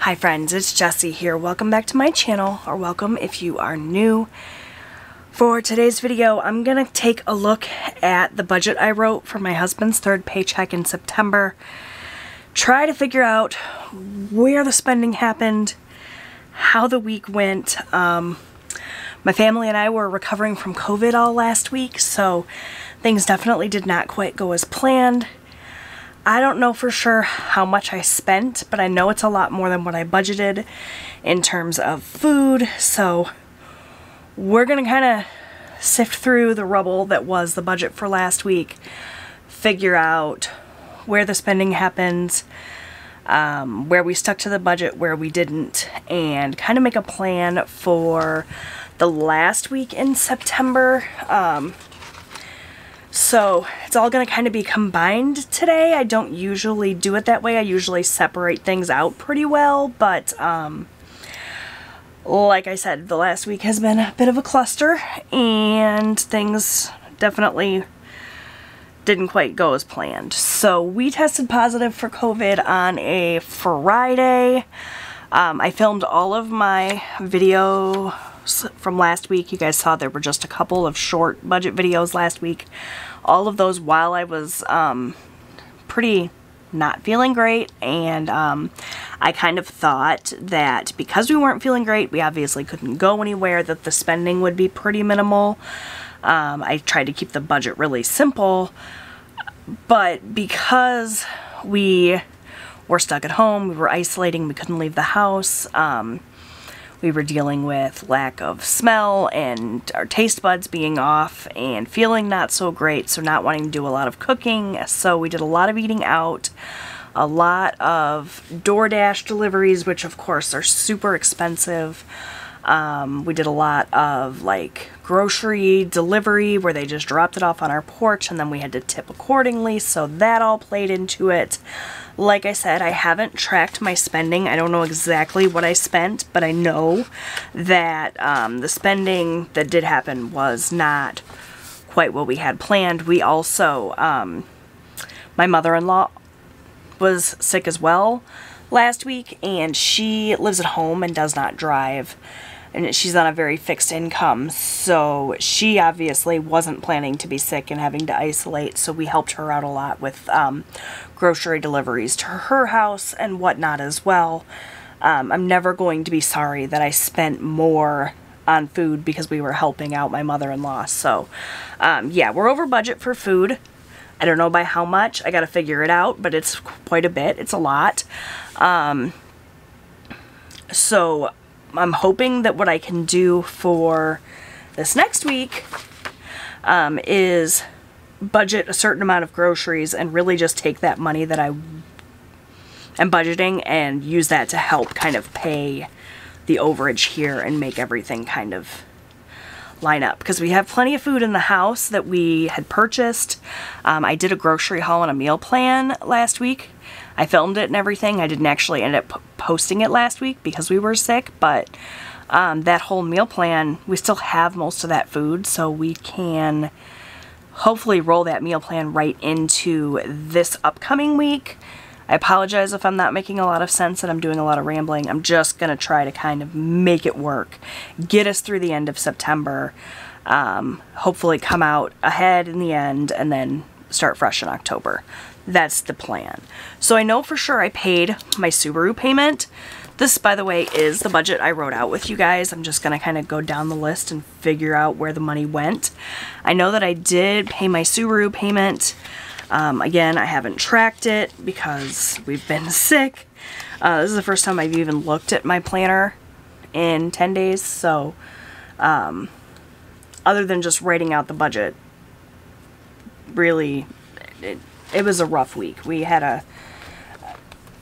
Hi friends, it's Jessie here. Welcome back to my channel, or welcome if you are new. For today's video, I'm gonna take a look at the budget I wrote for my husband's third paycheck in September. Try to figure out where the spending happened, how the week went. My family and I were recovering from COVID all last week, so things definitely did not quite go as planned. I don't know for sure how much I spent, but I know it's a lot more than what I budgeted in terms of food, so we're gonna kind of sift through the rubble that was the budget for last week, figure out where the spending happened, where we stuck to the budget, where we didn't, and kind of make a plan for the last week in September. So it's all going to kind of be combined today. I don't usually do it that way. I usually separate things out pretty well, but like I said, the last week has been a bit of a cluster and things definitely didn't quite go as planned. So we tested positive for COVID on a Friday. I filmed all of my videos from last week. You guys saw there were just a couple of short budget videos last week. All of those while I was pretty not feeling great, and I kind of thought that because we weren't feeling great, we obviously couldn't go anywhere, that the spending would be pretty minimal. I tried to keep the budget really simple, but because we were stuck at home, we were isolating, we couldn't leave the house, we were dealing with lack of smell and our taste buds being off and feeling not so great, so not wanting to do a lot of cooking. So we did a lot of eating out, a lot of DoorDash deliveries, which of course are super expensive. We did a lot of like grocery delivery where they just dropped it off on our porch and then we had to tip accordingly, so that all played into it. Like I said, I haven't tracked my spending. I don't know exactly what I spent, but I know that the spending that did happen was not quite what we had planned. We also, my mother-in-law was sick as well last week, and she lives at home and does not drive. And she's on a very fixed income, so she obviously wasn't planning to be sick and having to isolate, so we helped her out a lot with grocery deliveries to her house and whatnot as well. I'm never going to be sorry that I spent more on food because we were helping out my mother-in-law. So yeah, we're over budget for food. I don't know by how much. I gotta figure it out, but it's quite a bit. It's a lot. So I'm hoping that what I can do for this next week is budget a certain amount of groceries and really just take that money that I am budgeting and use that to help kind of pay the overage here and make everything kind of line up. Because we have plenty of food in the house that we had purchased. I did a grocery haul and a meal plan last week. I filmed it and everything. I didn't actually end up posting it last week because we were sick, but that whole meal plan, we still have most of that food, so we can hopefully roll that meal plan right into this upcoming week. I apologize if I'm not making a lot of sense and I'm doing a lot of rambling. I'm just going to try to kind of make it work, get us through the end of September, hopefully come out ahead in the end, and then start fresh in October. That's the plan. So I know for sure I paid my Subaru payment. This, by the way, is the budget I wrote out with you guys. I'm just going to kind of go down the list and figure out where the money went. I know that I did pay my Subaru payment. Again, I haven't tracked it because we've been sick. This is the first time I've even looked at my planner in 10 days. So other than just writing out the budget, really, it was a rough week. We had a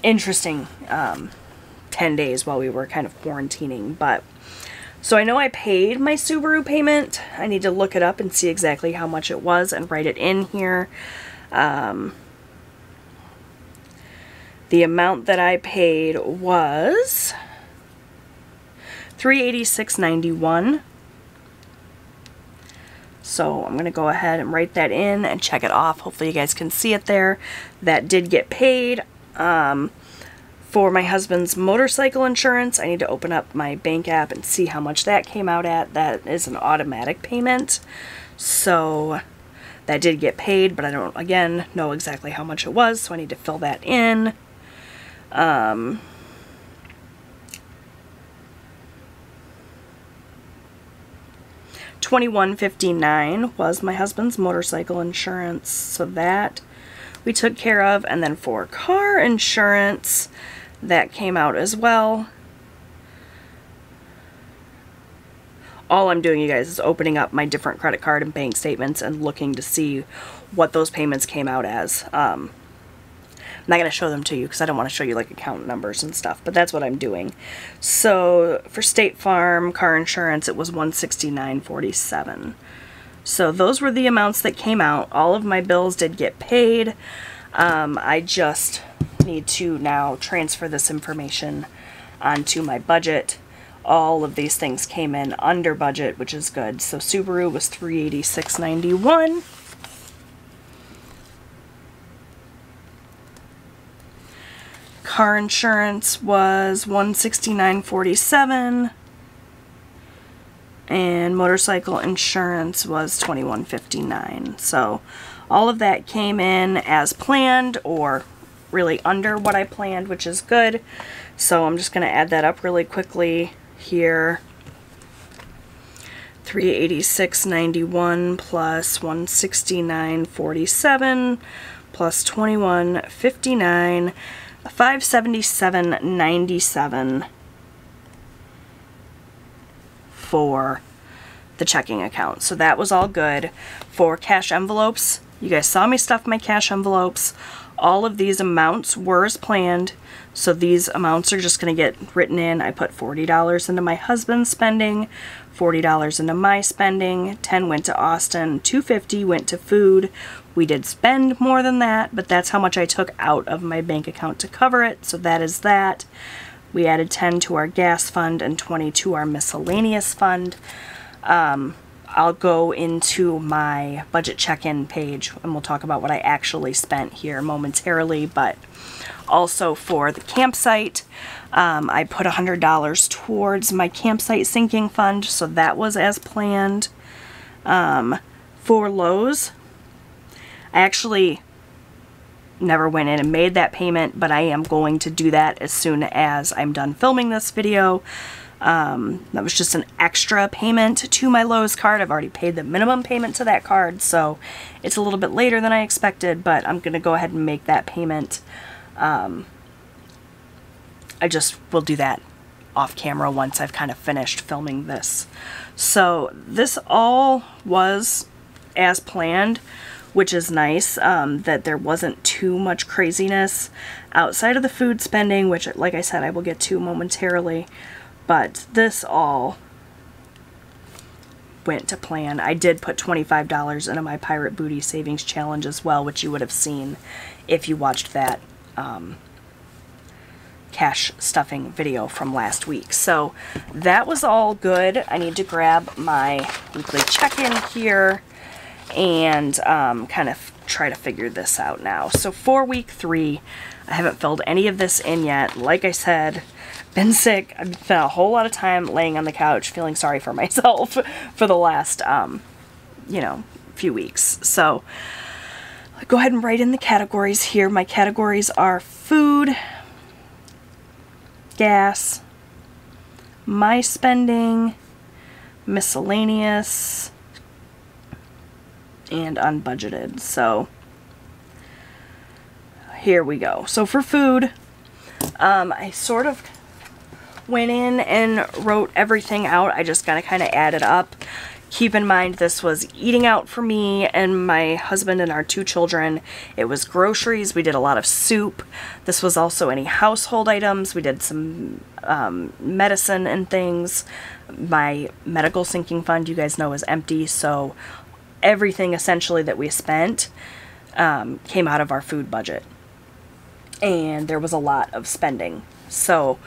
interesting 10 days while we were kind of quarantining, but so I know I paid my Subaru payment. I need to look it up and see exactly how much it was and write it in here. The amount that I paid was $386.91. So I'm going to go ahead and write that in and check it off. Hopefully you guys can see it there. That did get paid. For my husband's motorcycle insurance, I need to open up my bank app and see how much that came out at. That is an automatic payment. So that did get paid, but I don't, again, know exactly how much it was, so I need to fill that in. $21.59 was my husband's motorcycle insurance, so that we took care of. And then for car insurance, that came out as well. All I'm doing, you guys, is opening up my different credit card and bank statements and looking to see what those payments came out as. I'm not going to show them to you because I don't want to show you like account numbers and stuff, but that's what I'm doing. So for State Farm car insurance, it was $169.47. So those were the amounts that came out. All of my bills did get paid. I just need to now transfer this information onto my budget. All of these things came in under budget, which is good. So Subaru was $386.91. Car insurance was $169.47. And motorcycle insurance was $21.59. So all of that came in as planned, or really under what I planned, which is good. So I'm just going to add that up really quickly here. $386.91 plus $169.47 plus $21.59, $577.97 for the checking account. So that was all good. For cash envelopes, you guys saw me stuff my cash envelopes. All of these amounts were as planned, so these amounts are just going to get written in. I put $40 into my husband's spending, $40 into my spending, $10 went to Austin, $250 went to food. We did spend more than that, but that's how much I took out of my bank account to cover it, so that is that. We added $10 to our gas fund and $20 to our miscellaneous fund. I'll go into my budget check-in page and we'll talk about what I actually spent here momentarily, but also for the campsite, I put $100 towards my campsite sinking fund, so that was as planned. For Lowe's, I actually never went in and made that payment, but I am going to do that as soon as I'm done filming this video. That was just an extra payment to my Lowe's card. I've already paid the minimum payment to that card, so it's a little bit later than I expected, but I'm going to go ahead and make that payment. I just will do that off camera once I've kind of finished filming this. So this all was as planned, which is nice, that there wasn't too much craziness outside of the food spending, which, like I said, I will get to momentarily. But this all went to plan. I did put $25 into my Pirate Booty Savings Challenge as well, which you would have seen if you watched that cash stuffing video from last week. So that was all good. I need to grab my weekly check-in here and kind of try to figure this out now. So for week 3, I haven't filled any of this in yet. Like I said, been sick. I've spent a whole lot of time laying on the couch feeling sorry for myself for the last, you know, few weeks. So I'll go ahead and write in the categories here. My categories are food, gas, my spending, miscellaneous, and unbudgeted. So here we go. So for food, I sort of went in and wrote everything out. I just gotta kind of add it up. Keep in mind, this was eating out for me and my husband and our 2 children. It was groceries. We did a lot of soup. This was also any household items. We did some medicine and things. My medical sinking fund, you guys know, is empty, so everything essentially that we spent came out of our food budget. And there was a lot of spending. So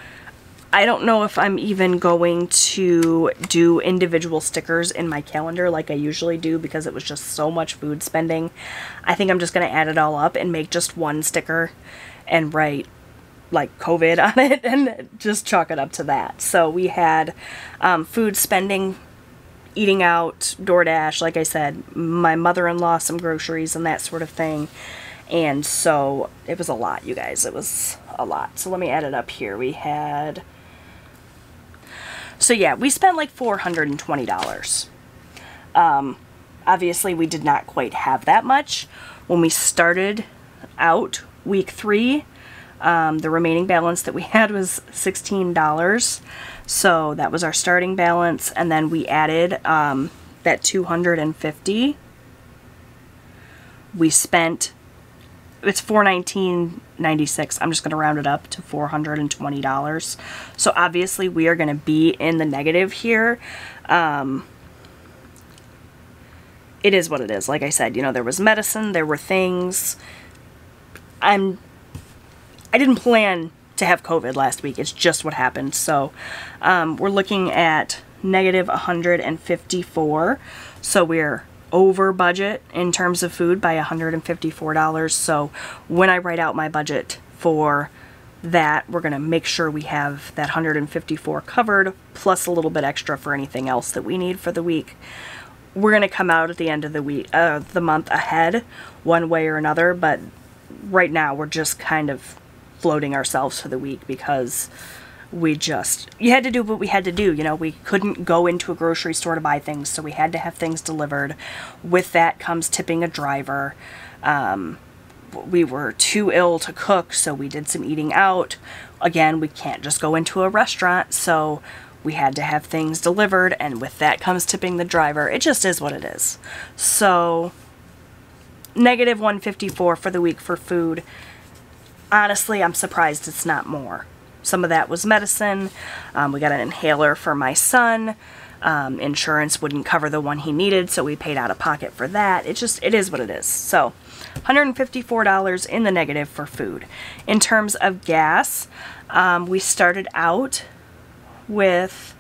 I don't know if I'm even going to do individual stickers in my calendar like I usually do, because it was just so much food spending. I think I'm just going to add it all up and make just one sticker and write like COVID on it and just chalk it up to that. So we had food spending, eating out, DoorDash, like I said, my mother-in-law, some groceries and that sort of thing. And so it was a lot, you guys. It was a lot. So let me add it up here. We had, so yeah, we spent like $420. Obviously we did not quite have that much. When we started out week 3, the remaining balance that we had was $16. So that was our starting balance, and then we added that $250. We spent, it's $419.96. I'm just going to round it up to $420. So obviously we are going to be in the negative here. It is what it is. Like I said, you know, there was medicine, there were things. I didn't plan to have COVID last week. It's just what happened. So we're looking at negative $154. So we're over budget in terms of food by $154. So when I write out my budget for that, we're going to make sure we have that $154 covered, plus a little bit extra for anything else that we need for the week. We're going to come out at the end of the week, the month ahead, one way or another, but right now we're just kind of floating ourselves for the week because you had to do what we had to do. You know, we couldn't go into a grocery store to buy things, so we had to have things delivered. With that comes tipping a driver. We were too ill to cook, so we did some eating out. Again, we can't just go into a restaurant, so we had to have things delivered, and with that comes tipping the driver. It just is what it is. So negative $154 for the week for food. Honestly, I'm surprised it's not more. Some of that was medicine. We got an inhaler for my son. Insurance wouldn't cover the one he needed, so we paid out of pocket for that. It is what it is. So $154 in the negative for food. In terms of gas, we started out with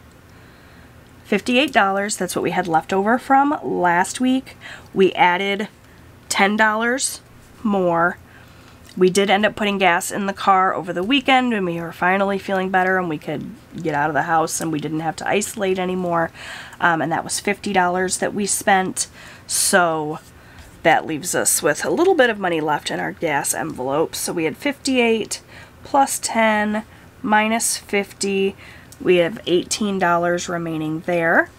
$58. That's what we had left over from last week. We added $10 more. We did end up putting gas in the car over the weekend when we were finally feeling better and we could get out of the house and we didn't have to isolate anymore. And that was $50 that we spent. So that leaves us with a little bit of money left in our gas envelope. So we had 58 plus 10 minus 50. We have $18 remaining there.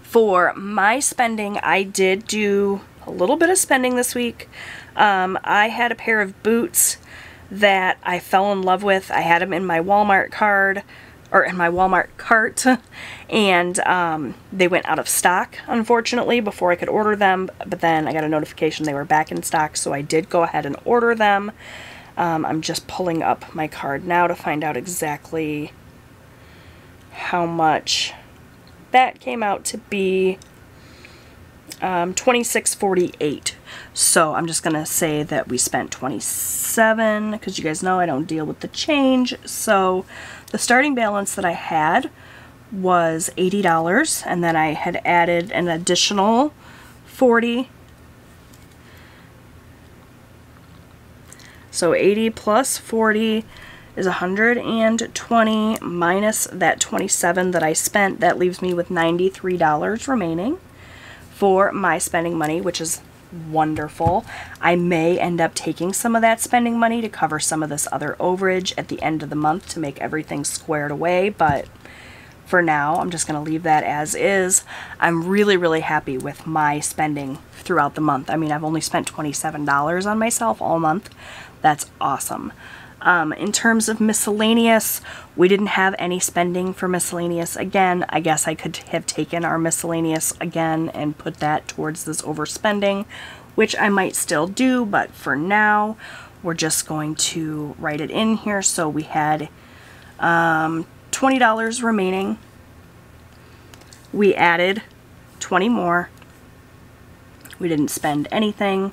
For my spending, I did do a little bit of spending this week. I had a pair of boots that I fell in love with. I had them in my Walmart cart, and they went out of stock, unfortunately, before I could order them. But then I got a notification they were back in stock, so I did go ahead and order them. I'm just pulling up my card now to find out exactly how much that came out to be. $26.48. So I'm just gonna say that we spent $27 because you guys know I don't deal with the change. So the starting balance that I had was $80, and then I had added an additional $40. So 80 plus 40 is 120 minus that 27 that I spent. That leaves me with $93 remaining for my spending money, which is wonderful. I may end up taking some of that spending money to cover some of this other overage at the end of the month to make everything squared away, but for now I'm just going to leave that as is. I'm really, really happy with my spending throughout the month. I mean, I've only spent $27 on myself all month. That's awesome. In terms of miscellaneous, we didn't have any spending for miscellaneous again. I guess I could have taken our miscellaneous again and put that towards this overspending, which I might still do, but for now, we're just going to write it in here. So we had $20 remaining. We added 20 more. We didn't spend anything.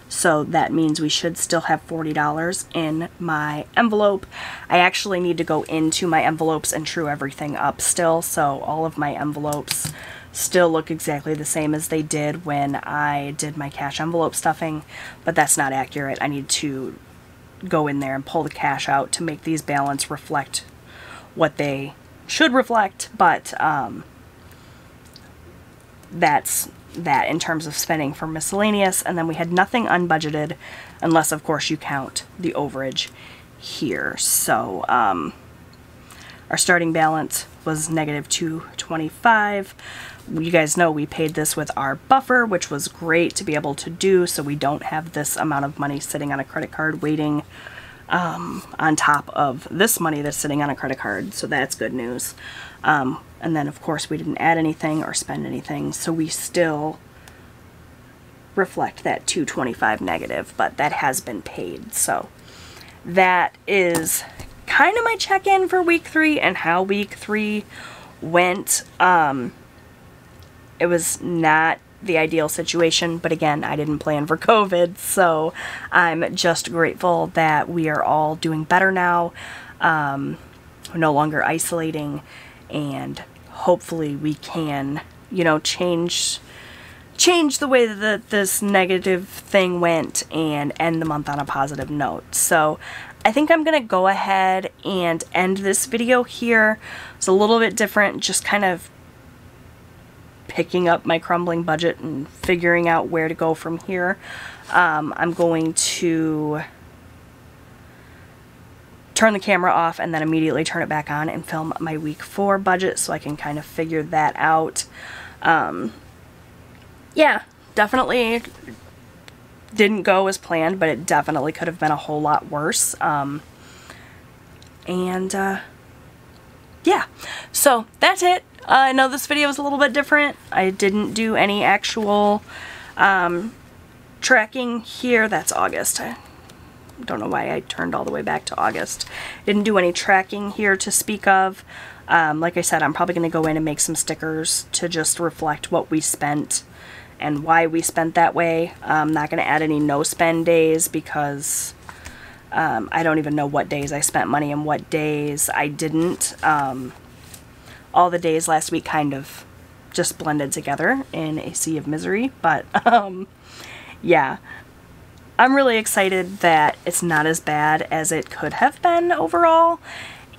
So that means we should still have $40 in my envelope. I actually need to go into my envelopes and true everything up still. So all of my envelopes still look exactly the same as they did when I did my cash envelope stuffing, but that's not accurate. I need to go in there and pull the cash out to make these balance reflect what they should reflect, but that's that in terms of spending for miscellaneous. And then we had nothing unbudgeted, unless of course you count the overage here. So our starting balance was negative $225. You guys know we paid this with our buffer, which was great to be able to do, so we don't have this amount of money sitting on a credit card waiting on top of this money that's sitting on a credit card, so that's good news. And then of course we didn't add anything or spend anything, so we still reflect that $225 negative, but that has been paid. So that is kind of my check-in for week 3 and how week 3 went. It was not the ideal situation, but again, I didn't plan for COVID, so I'm just grateful that we are all doing better now. We're no longer isolating, and hopefully we can, you know, change the way that this negative thing went and end the month on a positive note. So I think I'm gonna go ahead and end this video here. It's a little bit different, just kind of picking up my crumbling budget and figuring out where to go from here. I'm going to turn the camera off and then immediately turn it back on and film my week 4 budget so I can kind of figure that out. Yeah, definitely didn't go as planned, but it definitely could have been a whole lot worse. Yeah, so that's it. I know this video was a little bit different. I didn't do any actual tracking here. That's August. I don't know why I turned all the way back to August. Didn't do any tracking here to speak of. Like I said, I'm probably going to go in and make some stickers to just reflect what we spent and why we spent that way. I'm not going to add any no-spend days because I don't even know what days I spent money and what days I didn't. All the days last week kind of just blended together in a sea of misery, but yeah, I'm really excited that it's not as bad as it could have been overall,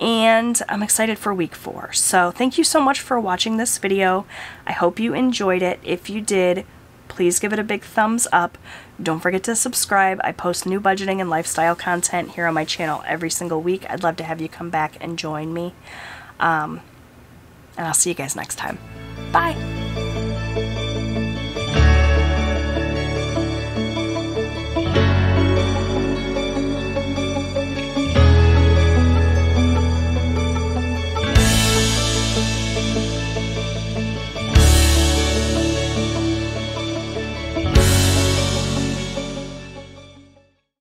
and I'm excited for week 4. So thank you so much for watching this video. I hope you enjoyed it. If you did, please give it a big thumbs up. Don't forget to subscribe. I post new budgeting and lifestyle content here on my channel every single week. I'd love to have you come back and join me. And I'll see you guys next time. Bye!